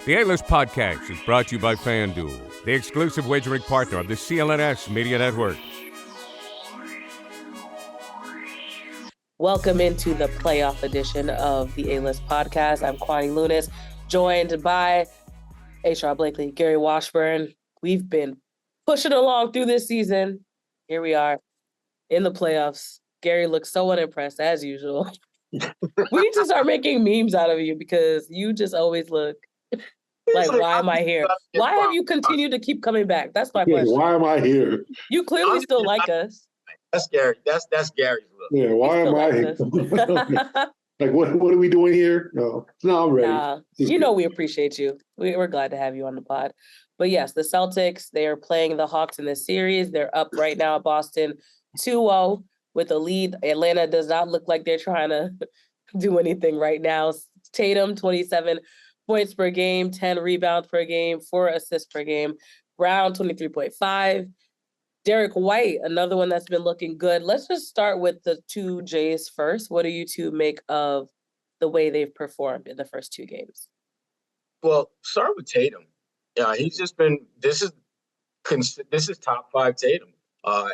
The A-List Podcast is brought to you by FanDuel, the exclusive wagering partner of the CLNS Media Network. Welcome into the playoff edition of the A-List Podcast. I'm Kwani Lunis, joined by Sherrod Blakely, Gary Washburn. We've been pushing along through this season. Here we are in the playoffs. Gary looks so unimpressed, as usual. We need to start making memes out of you because you just always look like, why am I here? Why have you continued to keep coming back? That's my question. Why am I here? You clearly still like us. That's Gary. That's Gary's look. Yeah, why am I here? Like, what are we doing here? No, I'm ready. You know we appreciate you. We're glad to have you on the pod. But yes, the Celtics, they are playing the Hawks in this series. They're up right now at Boston 2-0 with a lead. Atlanta does not look like they're trying to do anything right now. Tatum, 27 points per game, 10 rebounds per game, 4 assists per game. Brown, 23.5. Derrick White, another one that's been looking good. Let's just start with the two Jays first. What do you two make of the way they've performed in the first two games? Well, start with Tatum. Yeah, he's just been. This is top 5 Tatum.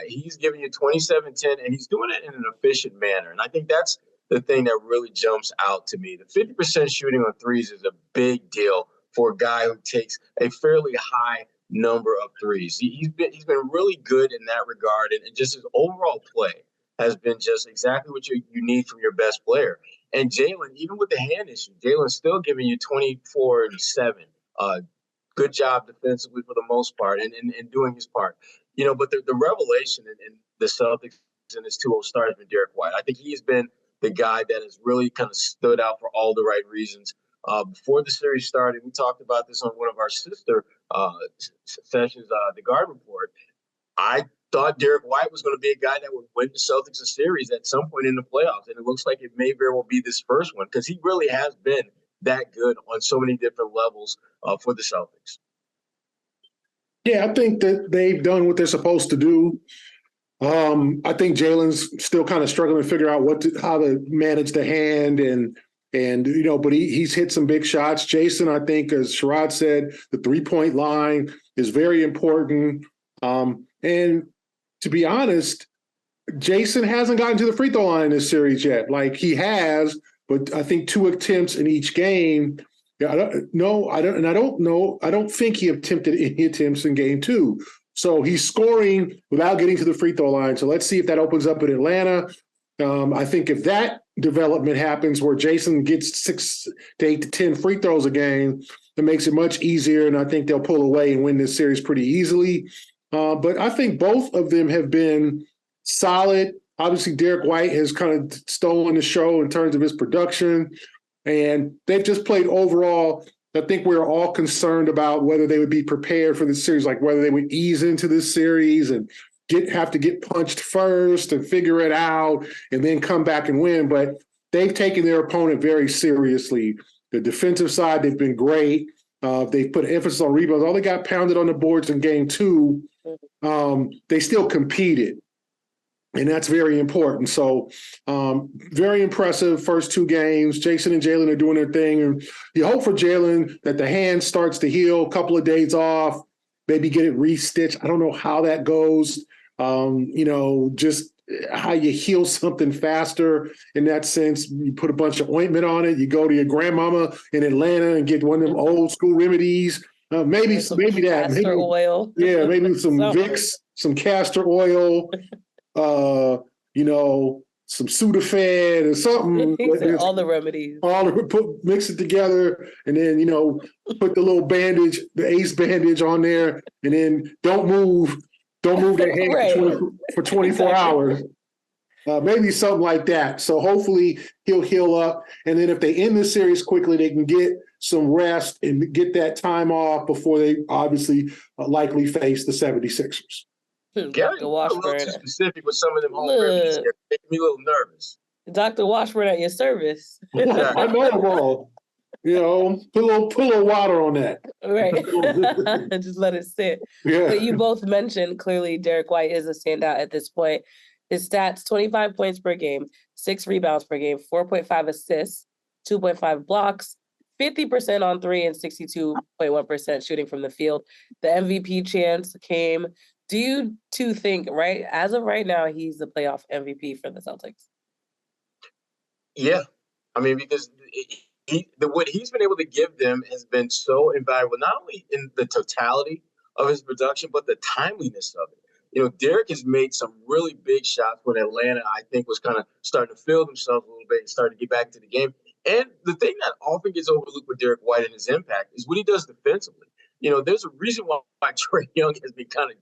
He's giving you 27-10, and he's doing it in an efficient manner. And I think that's the thing that really jumps out to me. The 50% shooting on threes is a big deal for a guy who takes a fairly high number of threes. He's been really good in that regard, and just his overall play has been just exactly what you need from your best player. And Jalen, even with the hand issue, Jalen's still giving you 24 and 7. Good job defensively for the most part, and doing his part. But the revelation in the Celtics in this 2-0 start has been Derrick White. I think he's been the guy that has really kind of stood out for all the right reasons. Before the series started, we talked about this on one of our sister sessions, the Guard Report. I thought Derrick White was going to be a guy that would win the Celtics a series at some point in the playoffs, and it looks like it may very well be this first one because he really has been that good on so many different levels for the Celtics. Yeah, I think that they've done what they're supposed to do. I think Jalen's still kind of struggling to figure out how to manage the hand and but he's hit some big shots. Jason, I think, as Sherrod said, the 3-point line is very important. And to be honest, Jason hasn't gotten to the free throw line in this series yet. Like he has, but I think 2 attempts in each game. Yeah, I don't think he attempted any attempts in game 2. So he's scoring without getting to the free throw line. So let's see if that opens up in Atlanta. I think if that development happens where Jason gets 6 to 8 to 10 free throws a game, it makes it much easier. And I think they'll pull away and win this series pretty easily. But I think both of them have been solid. Obviously, Derrick White has kind of stolen the show in terms of his production. And they've just played overall. I think we're all concerned about whether they would be prepared for this series, like whether they would ease into this series and have to get punched first and figure it out and then come back and win. But they've taken their opponent very seriously. The defensive side, they've been great. They've put emphasis on rebounds. All they got pounded on the boards in game 2, they still competed. And that's very important. So very impressive first 2 games. Jason and Jalen are doing their thing. And you hope for Jalen that the hand starts to heal, a couple of days off, maybe get it restitched. I don't know how that goes. Just how you heal something faster in that sense. You put a bunch of ointment on it. You go to your grandmama in Atlanta and get one of them old school remedies. Maybe that. Castor oil. Yeah, maybe some Vicks, some castor oil, some Sudafed or something. All the remedies. Mix it together and then, put the little bandage, the ACE bandage on there, and then don't move that hand right. for 24 hours. Maybe something like that. So hopefully he'll heal up. And then if they end the series quickly, they can get some rest and get that time off before they obviously likely face the 76ers. Gary, a little too specific with some of them home remedies. Making me a little nervous. Dr. Washburn at your service. I know them all. Put a little water on that. Right. Just let it sit. Yeah. But you both mentioned clearly Derrick White is a standout at this point. His stats, 25 points per game, 6 rebounds per game, 4.5 assists, 2.5 blocks, 50% on three and 62.1% shooting from the field. The MVP chance came. Do you two think, right, as of right now, he's the playoff MVP for the Celtics? Yeah, I mean, because what he's been able to give them has been so invaluable, not only in the totality of his production, but the timeliness of it. You know, Derrick has made some really big shots when Atlanta, I think, was kind of starting to feel themselves a little bit and starting to get back to the game. And the thing that often gets overlooked with Derrick White and his impact is what he does defensively. You know, there's a reason why Trae Young has been kind of,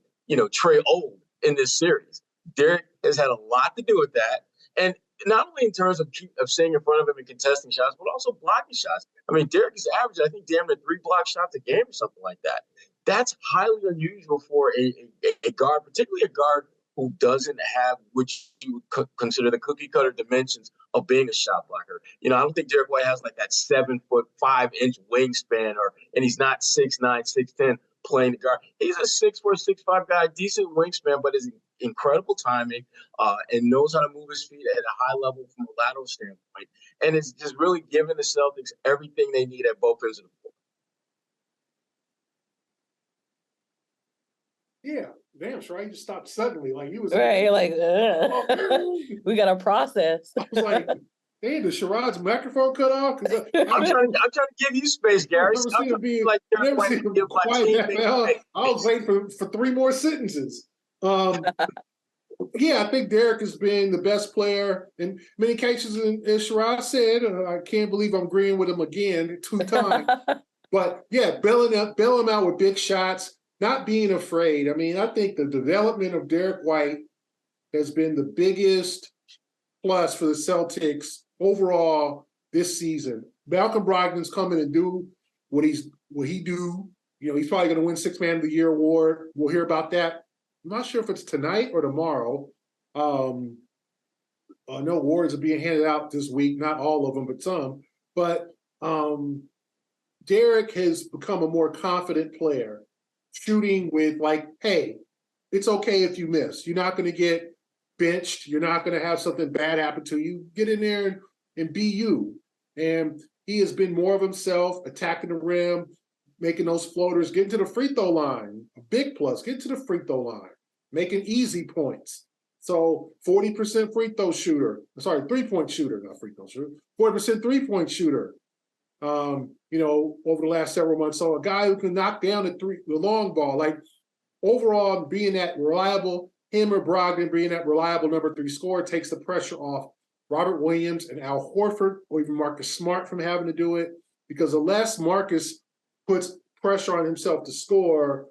Trae old in this series. Derrick has had a lot to do with that. And not only in terms of staying in front of him and contesting shots, but also blocking shots. I mean, Derrick is averaging, I think, damn near 3 block shots a game or something like that. That's highly unusual for a guard, particularly a guard who doesn't have what you would consider the cookie cutter dimensions of being a shot blocker. I don't think Derrick White has like that 7 foot 5 inch wingspan, and he's not 6'9", 6'10", playing the guard. He's a 6'4", 6'5" guy, decent wingspan, but is incredible timing and knows how to move his feet at a high level from a lateral standpoint. And it's just really giving the Celtics everything they need at both ends of the floor. Yeah, damn, Sherrod, you just stopped suddenly. Like you was Right, you're like, we got to process. I was like, hey, did Sherrod's microphone cut off? I'm trying to give you space, Gary. I've never seen him quiet that hell. I was waiting for 3 more sentences. Yeah, I think Derrick has been the best player in many cases. As Sherrod said, I can't believe I'm agreeing with him again 2 times. But yeah, bail him out with big shots. Not being afraid. I mean, I think the development of Derrick White has been the biggest plus for the Celtics overall this season. Malcolm Brogdon's coming and do what he do. He's probably going to win 6th Man of the Year award. We'll hear about that. I'm not sure if it's tonight or tomorrow. I know awards are being handed out this week. Not all of them, but some. But Derrick has become a more confident player. Shooting with like, hey, it's okay if you miss. You're not going to get benched. You're not going to have something bad happen to you. Get in there and be you. And he has been more of himself, attacking the rim, making those floaters, getting to the free throw line. A big plus, get to the free throw line, making easy points. So 40% free throw shooter. Sorry, 3-point shooter, not free throw shooter. 40% 3-point shooter. Over the last several months. So a guy who can knock down the long ball, like overall being that reliable, him or Brogdon being that reliable number 3 scorer takes the pressure off Robert Williams and Al Horford or even Marcus Smart from having to do it, because the less Marcus puts pressure on himself to score,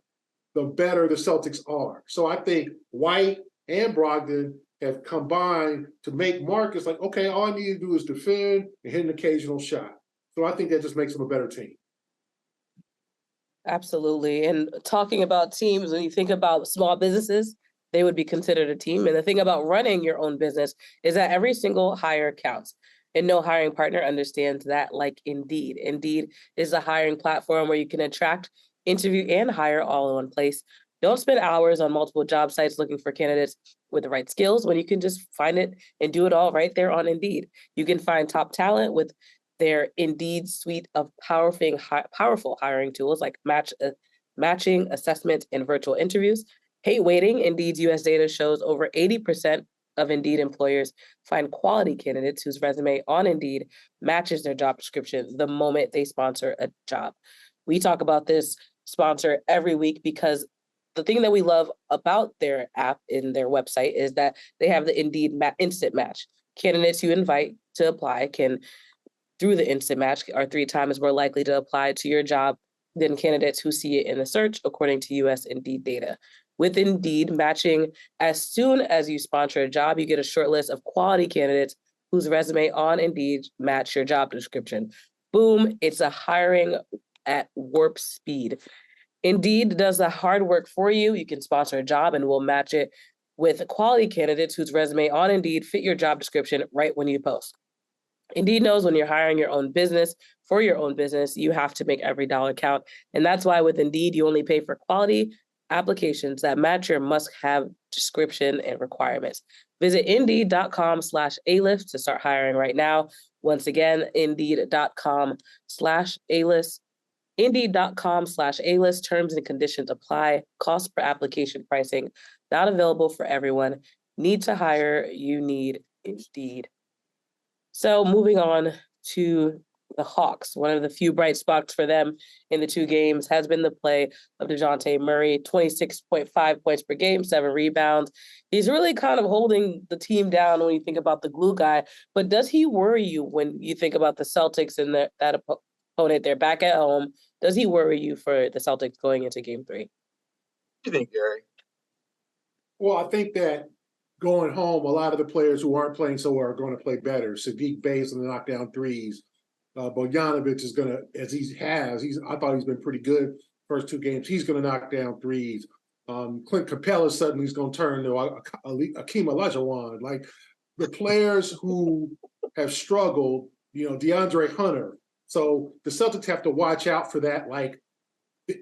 the better the Celtics are. So I think White and Brogdon have combined to make Marcus like, okay, all I need to do is defend and hit an occasional shot. So I think that just makes them a better team. Absolutely. And talking about teams, when you think about small businesses, they would be considered a team. And the thing about running your own business is that every single hire counts. And no hiring partner understands that like Indeed. Indeed is a hiring platform where you can attract, interview, and hire all in one place. Don't spend hours on multiple job sites looking for candidates with the right skills when you can just find it and do it all right there on Indeed. You can find top talent with their Indeed suite of powerful hiring tools like matching, assessment, and virtual interviews. Hate waiting. Indeed's US data shows over 80% of Indeed employers find quality candidates whose resume on Indeed matches their job description the moment they sponsor a job. We talk about this sponsor every week because the thing that we love about their app in their website is that they have the Indeed instant match. Candidates you invite to apply can, through the instant match, are 3 times more likely to apply to your job than candidates who see it in the search, according to US Indeed data. With Indeed matching, as soon as you sponsor a job, you get a short list of quality candidates whose resume on Indeed match your job description. Boom, it's a hiring at warp speed. Indeed does the hard work for you. You can sponsor a job and we'll match it with quality candidates whose resume on Indeed fit your job description right when you post. Indeed knows when you're hiring your own business, for your own business, you have to make every dollar count. And that's why with Indeed, you only pay for quality applications that match your must-have description and requirements. Visit Indeed.com/A-List to start hiring right now. Once again, Indeed.com/A-list. Indeed.com/A-list. Terms and conditions apply. Cost per application pricing not available for everyone. Need to hire, you need Indeed. So moving on to the Hawks, one of the few bright spots for them in the two games has been the play of Dejounte Murray, 26.5 points per game, 7 rebounds. He's really kind of holding the team down when you think about the glue guy, but does he worry you when you think about the Celtics and that opponent? They're back at home. Does he worry you for the Celtics going into game 3? What do you think, Gary? Well, I think that going home, a lot of the players who aren't playing so well are going to play better. Sadiq Bey's going to knock down threes. Bogdanovic is going to, I thought he's been pretty good first 2 games. He's going to knock down threes. Clint Capella suddenly is going to turn to Akeem Olajuwon. Like the players who have struggled, DeAndre Hunter. So the Celtics have to watch out for that. Like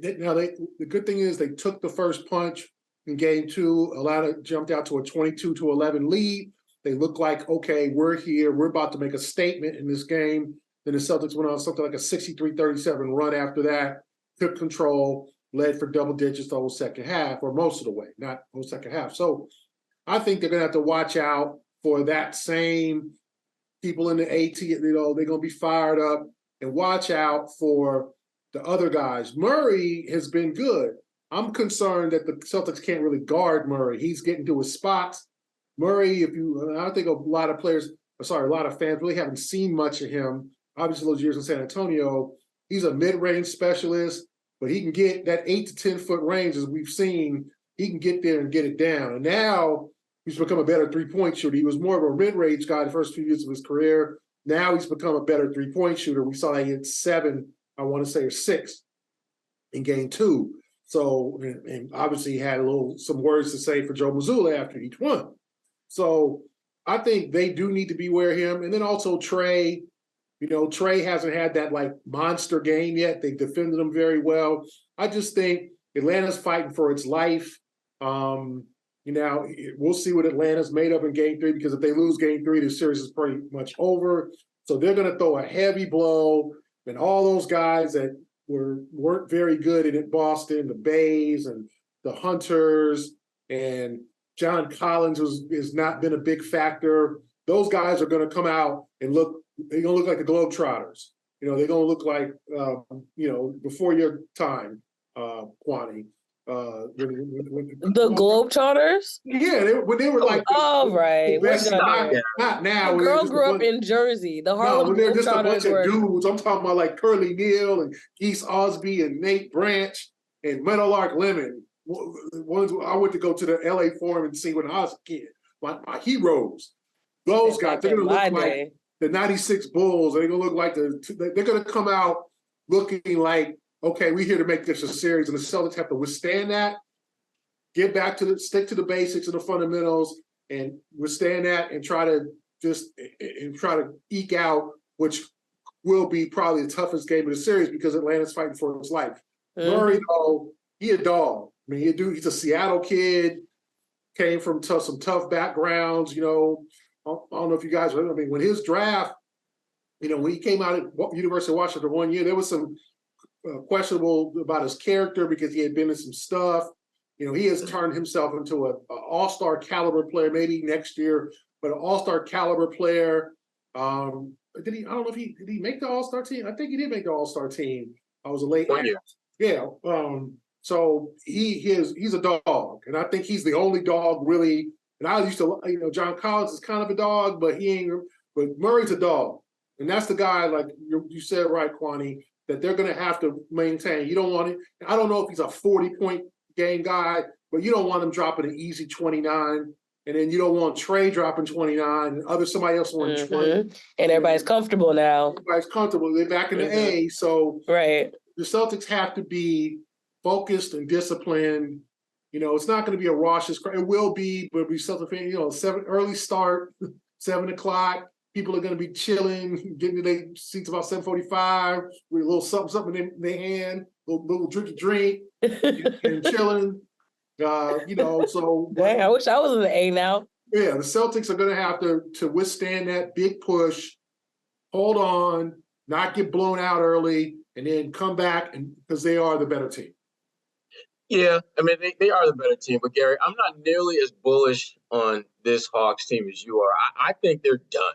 now, the good thing is they took the first punch in game 2. Atlanta jumped out to a 22-11 lead. They look like, okay, we're here. We're about to make a statement in this game. Then the Celtics went on something like a 63-37 run after that, took control, led for double digits the whole second half, or most of the way, not the whole second half. So I think they're going to have to watch out for that same people in the AT, they're going to be fired up, and watch out for the other guys. Murray has been good. I'm concerned that the Celtics can't really guard Murray. He's getting to his spots. Murray, I think a lot of fans really haven't seen much of him. Obviously, those years in San Antonio, he's a mid-range specialist, but he can get that 8 to 10 foot range, as we've seen. He can get there and get it down. And now he's become a better three-point shooter. He was more of a mid-range guy the first few years of his career. Now he's become a better three-point shooter. We saw that he hit 7, I want to say, or 6 in game 2. So, and obviously he had some words to say for Joe Mazzulla after each one. So I think they do need to beware of him. And then also Trae. Trae hasn't had that monster game yet. They defended him very well. I just think Atlanta's fighting for its life. We'll see what Atlanta's made of in game 3, because if they lose game 3, the series is pretty much over. So they're going to throw a heavy blow, and all those guys that weren't very good in Boston, the Bays and the Hunters, and John Collins has not been a big factor. Those guys are going to come out and they're going to look like the Globetrotters. They're going to look like, before your time, Kwani. The Globetrotters? Yeah, when they were like, right. Not now. The girl grew up in Jersey. The Harlem when they're just a bunch Globetrotters of dudes. I'm talking about like Curly Neal and Geese Osby and Nate Branch and Meadowlark Lemon. Ones I went to go to the LA Forum and see when I was a kid. My heroes. Those guys, they're going to look like the 96 Bulls. They're going to look like they're going to come out looking like, okay, we're here to make this a series, and the Celtics have to withstand that, stick to the basics and the fundamentals, and withstand that, and try to eke out, which will be probably the toughest game of the series because Atlanta's fighting for his life. Mm-hmm. Murray, though, he a dog. I mean, he's a Seattle kid, came from some tough backgrounds. I don't know if you guys remember. I mean, when his draft, when he came out at University of Washington 1 year, there was some questionable about his character because he had been in some stuff. He has turned himself into an all-star caliber player, maybe next year, but an all-star caliber player. I don't know if did he make the all-star team? I think he did make the all-star team. I was a late. Yeah. So he's a dog, and I think he's the only dog really. And I used to, John Collins is kind of a dog, but but Murray's a dog. And that's the guy, like you said, right, Kwani, that they're going to have to maintain. You don't want it. I don't know if he's a 40-point game guy, but you don't want him dropping an easy 29. And then you don't want Trae dropping 29 and somebody else wanting 20. And everybody's comfortable now. Everybody's comfortable. They're back in the A. So right. The Celtics have to be focused and disciplined. It's not going to be a raucous crowd. It will be, but it'll be something, early start, 7 o'clock. People are going to be chilling, getting to their seats about 7:45 with a little something in their hand, little drink, and chilling. So. Dang, I wish I was in the A now. Yeah, the Celtics are going to have to withstand that big push hold on, not get blown out early, and then come back and because they are the better team. Yeah, I mean, they are the better team. But, Gary, I'm not nearly as bullish on this Hawks team as you are. I think they're done.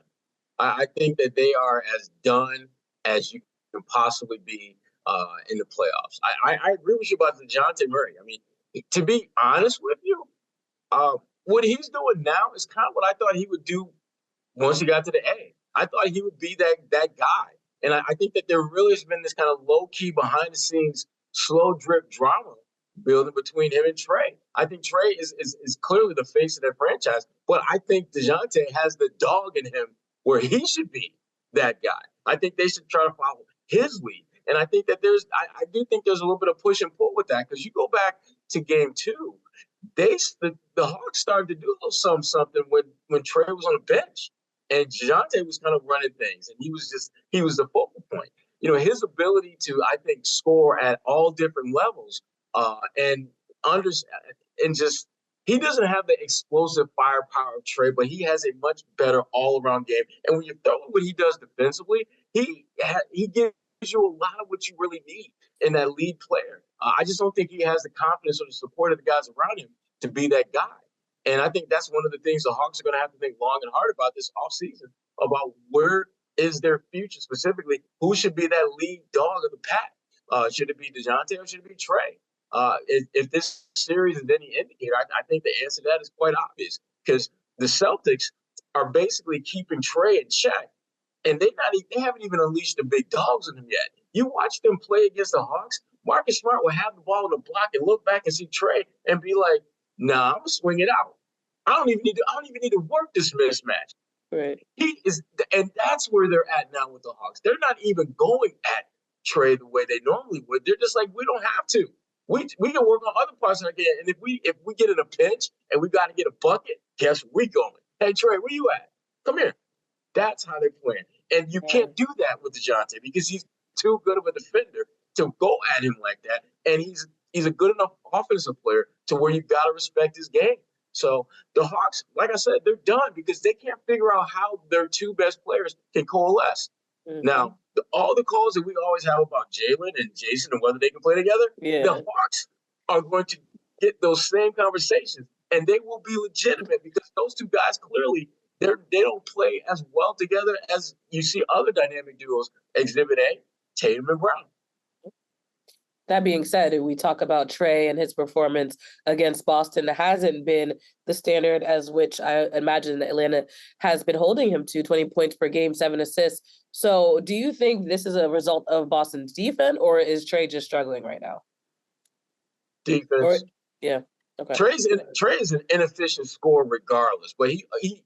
I think that they are as done as you can possibly be in the playoffs. I agree with you about Dejounte Murray. I mean, to be honest with you, what he's doing now is kind of what I thought he would do once he got to the A. I thought he would be that guy. And I think that there really has been this kind of low-key, behind-the-scenes, slow-drip drama building between him and Trae. I think Trae is clearly the face of their franchise, but I think Dejounte has the dog in him where he should be that guy. I think they should try to follow his lead. And I think that I do think there's a little bit of push and pull with that because you go back to game 2, the Hawks started to do a little something when Trae was on the bench. And Dejounte was kind of running things, and he was the focal point. You know, his ability to, I think, score at all different levels, he doesn't have the explosive firepower of Trae, but he has a much better all-around game. And when you throw in what he does defensively, he gives you a lot of what you really need in that lead player. I just don't think he has the confidence or the support of the guys around him to be that guy. And I think that's one of the things the Hawks are going to have to think long and hard about this offseason, about where is their future, specifically who should be that lead dog of the pack. Should it be Dejounte or should it be Trae? If this series is any indicator, I think the answer to that is quite obvious because the Celtics are basically keeping Trae in check, and they haven't even unleashed the big dogs on them yet. You watch them play against the Hawks, Marcus Smart will have the ball in the block and look back and see Trae and be like, "Nah, I'm gonna swing it out. I don't even need to work this mismatch." Right. He is, and that's where they're at now with the Hawks. They're not even going at Trae the way they normally would. They're just like, we don't have to. We can work on other parts of the game. And if we get in a pinch and we got to get a bucket, guess where we going? Hey Trae, where you at? Come here. That's how they're playing. And you can't do that with Dejounte because he's too good of a defender to go at him like that. And he's a good enough offensive player to where you got to respect his game. So the Hawks, like I said, they're done because they can't figure out how their two best players can coalesce. Mm-hmm. Now, all the calls that we always have about Jalen and Jason and whether they can play together, the Hawks are going to get those same conversations, and they will be legitimate because those two guys clearly they don't play as well together as you see other dynamic duos. Exhibit A, Tatum and Brown. That being said, we talk about Trae and his performance against Boston hasn't been the standard as which I imagine Atlanta has been holding him to, 20 points per game, 7 assists. So do you think this is a result of Boston's defense, or is Trae just struggling right now? Defense. Yeah. Okay. Trae is an inefficient scorer regardless, but he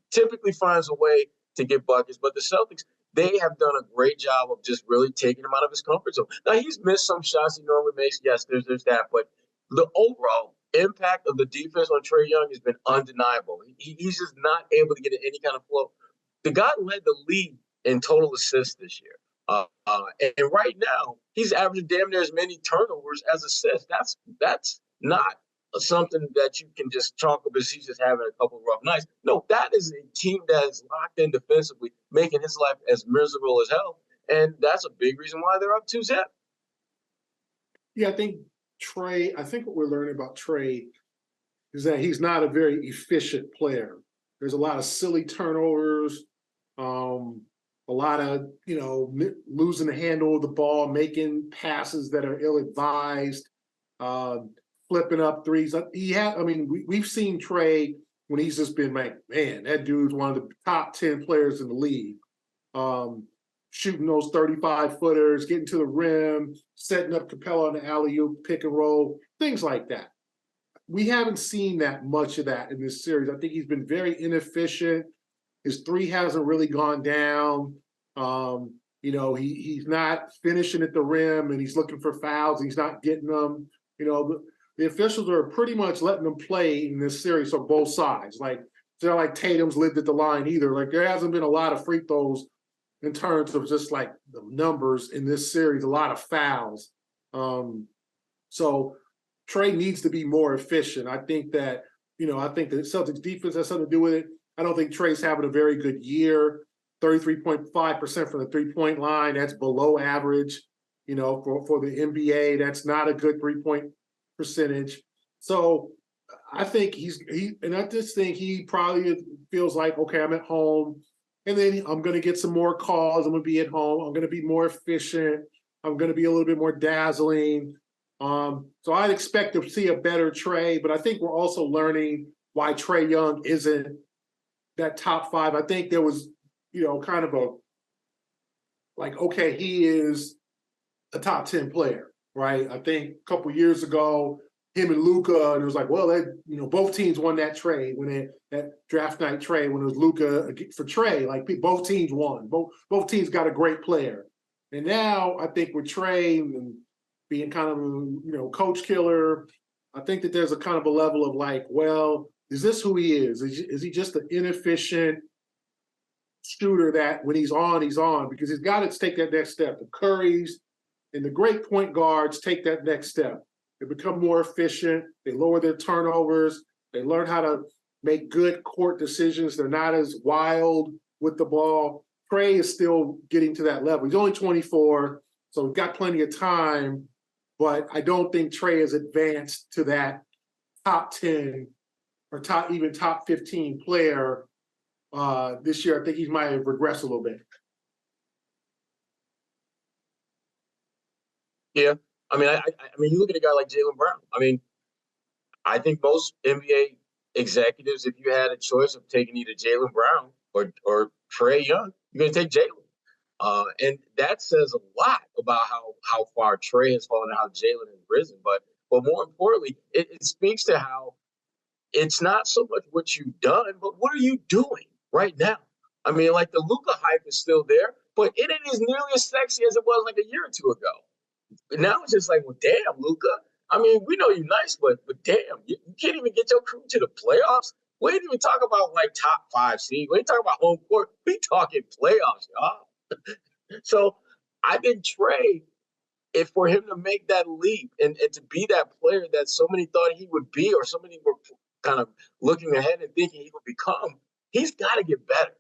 typically finds a way to get buckets. But the Celtics, they have done a great job of just really taking him out of his comfort zone. Now, he's missed some shots he normally makes. Yes, there's that. But the overall impact of the defense on Trae Young has been undeniable. He's just not able to get in any kind of flow. The guy led the league in total assists this year. And right now, he's averaging damn near as many turnovers as assists. That's not something that you can just chalk up as he's just having a couple of rough nights. No, that is a team that is locked in defensively, making his life as miserable as hell. And that's a big reason why they're up 2-0. Yeah, I think what we're learning about Trae is that he's not a very efficient player. There's a lot of silly turnovers, a lot of, losing the handle of the ball, making passes that are ill-advised, flipping up threes. We've seen Trae when he's just been like, man, that dude's one of the top 10 players in the league. Shooting those 35-footers, getting to the rim, setting up Capella on the alley-oop, pick and roll, things like that. We haven't seen that much of that in this series. I think he's been very inefficient. His three hasn't really gone down. He's not finishing at the rim, and he's looking for fouls, and he's not getting them. The officials are pretty much letting them play in this series on both sides. Like, it's not like Tatum's lived at the line either. Like, there hasn't been a lot of free throws in terms of just like the numbers in this series, a lot of fouls. So Trae needs to be more efficient. I think the Celtics defense has something to do with it. I don't think Trae's having a very good year. 33.5% from the three-point line. That's below average, for the NBA. That's not a good three-point percentage. So I think and I just think he probably feels like, okay, I'm at home, and then I'm going to get some more calls. I'm going to be at home. I'm going to be more efficient. I'm going to be a little bit more dazzling. So I'd expect to see a better Trae, but I think we're also learning why Trae Young isn't that top 5. I think there was, kind of okay, he is a top 10 player, right? I think a couple years ago, him and Luka, and it was like, well, both teams won that trade that draft night trade when it was Luka for Trae. Like both teams won. Both teams got a great player. And now I think with Trae and being kind of coach killer, I think that there's a kind of a level of like, well, is this who he is? Is he just an inefficient shooter that when he's on, he's on? Because he's got to take that next step. The Currys and the great point guards take that next step. They become more efficient. They lower their turnovers. They learn how to make good court decisions. They're not as wild with the ball. Trae is still getting to that level. He's only 24, so we've got plenty of time, but I don't think Trae has advanced to that top 10 or top 15 player this year. I think he might have regressed a little bit. Yeah. I mean, you look at a guy like Jaylen Brown. I mean, I think most NBA executives, if you had a choice of taking either Jaylen Brown or Trae Young, you're going to take Jaylen. And that says a lot about how far Trae has fallen and how Jaylen has risen. But more importantly, it speaks to how it's not so much what you've done, but what are you doing right now? I mean, like the Luka hype is still there, but it ain't as nearly as sexy as it was like a year or two ago. Now it's just like, well, damn, Luka. I mean, we know you're nice, but damn, you can't even get your crew to the playoffs. We ain't even talk about like top 5 seed. We ain't talking about home court. We talking playoffs, y'all. So I think Trae, if for him to make that leap and to be that player that so many thought he would be, or so many were kind of looking ahead and thinking he would become, he's got to get better.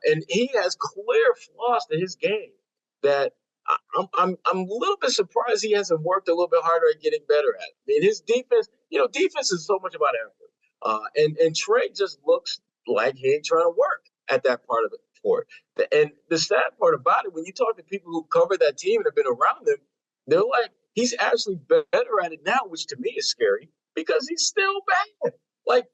And he has clear flaws to his game that I'm a little bit surprised he hasn't worked a little bit harder at getting better at. I mean, his defense, defense is so much about effort. And Trae just looks like he ain't trying to work at that part of the court. And the sad part about it, when you talk to people who cover that team and have been around them, they're like, he's actually better at it now, which to me is scary because he's still bad, like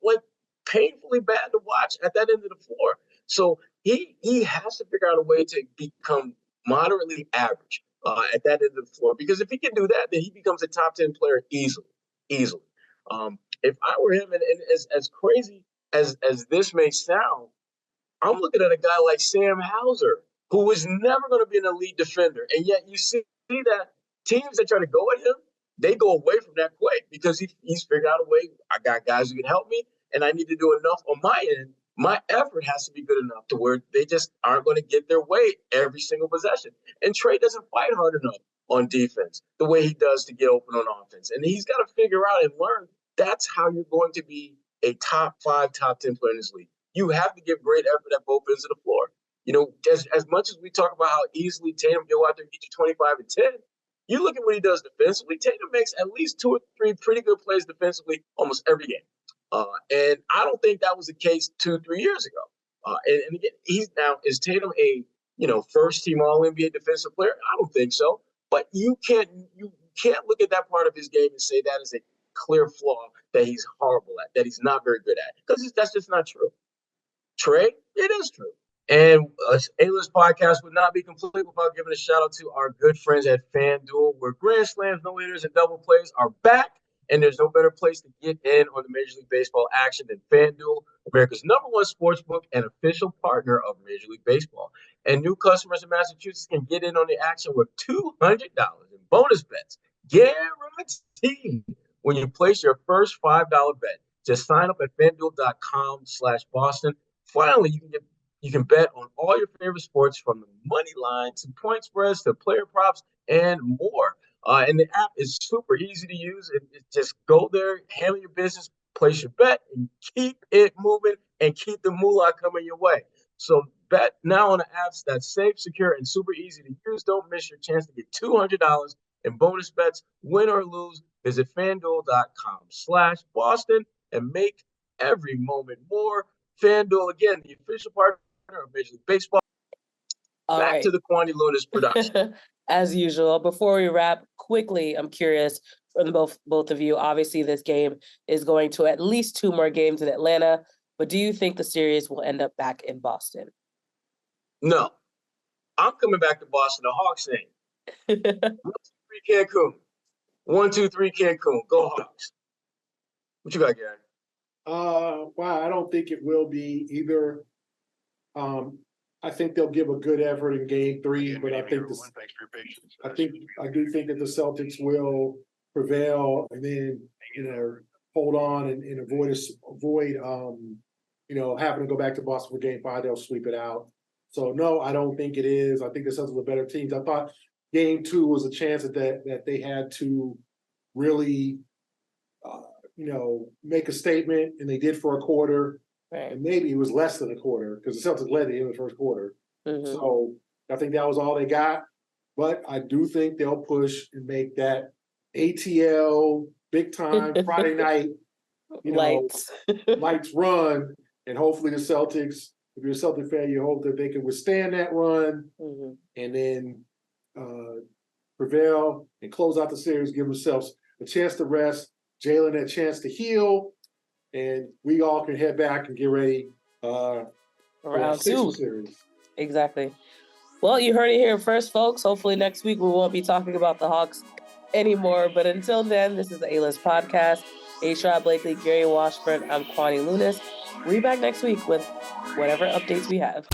painfully bad to watch at that end of the floor. So he has to figure out a way to become moderately average at that end of the floor, because if he can do that, then he becomes a top 10 player easily. If I were him, and as crazy as this may sound, I'm looking at a guy like Sam Hauser, who was never going to be an elite defender, and yet you see that teams that try to go at him, they go away from that quick because he's figured out a way. I got guys who can help me, and I need to do enough on my end. My effort has to be good enough to where they just aren't going to get their way every single possession. And Trae doesn't fight hard enough on defense the way he does to get open on offense. And he's got to figure out and learn that's how you're going to be a top 5, top 10 player in this league. You have to give great effort at both ends of the floor. As much as we talk about how easily Tatum can go out there and get you 25 and 10, you look at what he does defensively. Tatum makes at least 2 or 3 pretty good plays defensively almost every game. And I don't think that was the case 2-3 years ago. And again, is Tatum a first team All NBA defensive player? I don't think so. But you can't look at that part of his game and say that is a clear flaw that he's horrible at, that he's not very good at, because that's just not true. Trae, it is true. And A-List podcast would not be complete without giving a shout out to our good friends at FanDuel, where grand slams, no hitters, and double plays are back. And there's no better place to get in on the Major League Baseball action than FanDuel, America's #1 sportsbook and official partner of Major League Baseball. And new customers in Massachusetts can get in on the action with $200 in bonus bets, guaranteed, when you place your first $5 bet. Just sign up at FanDuel.com/Boston. Finally, you can bet on all your favorite sports, from the money line to point spreads to player props and more. And the app is super easy to use. Just go there, handle your business, place your bet, and keep it moving and keep the moolah coming your way. So Bet now on the apps that's safe, secure, and super easy to use. Don't miss your chance to get $200 in bonus bets, win or lose. Visit FanDuel.com/Boston and make every moment more. FanDuel, again, the official partner of Major League Baseball. All Back right. to the Kwani Lunis production. As usual, before we wrap, quickly, I'm curious from both of you. Obviously, this game is going to at least 2 more games in Atlanta, but do you think the series will end up back in Boston? No. I'm coming back to Boston. The Hawks ain't. 1, 2, 3 Cancun. 1, 2, 3 Cancun. Go Hawks. What you got, Gary? Wow, I don't think it will be either. I think they'll give a good effort in game 3, but I do think that the Celtics will prevail and then, hold on and avoid having to go back to Boston for game 5. They'll sweep it out. So no, I don't think it is. I think the Celtics were better teams. I thought game 2 was a chance that they had to really, make a statement, and they did for a quarter. Right. And maybe it was less than a quarter because the Celtics led the end of the first quarter. Mm-hmm. So I think that was all they got. But I do think they'll push and make that ATL big time Friday night, Lights run. And hopefully the Celtics, if you're a Celtic fan, you hope that they can withstand that run and then prevail and close out the series, give themselves a chance to rest, Jalen a chance to heal, and we all can head back and get ready round 2 series. Exactly. Well, you heard it here first, folks. Hopefully next week we won't be talking about the Hawks anymore. But until then, this is the A-List Podcast. Sherrod Blakely, Gary Washburn, I'm Kwani Lunis. We'll be back next week with whatever updates we have.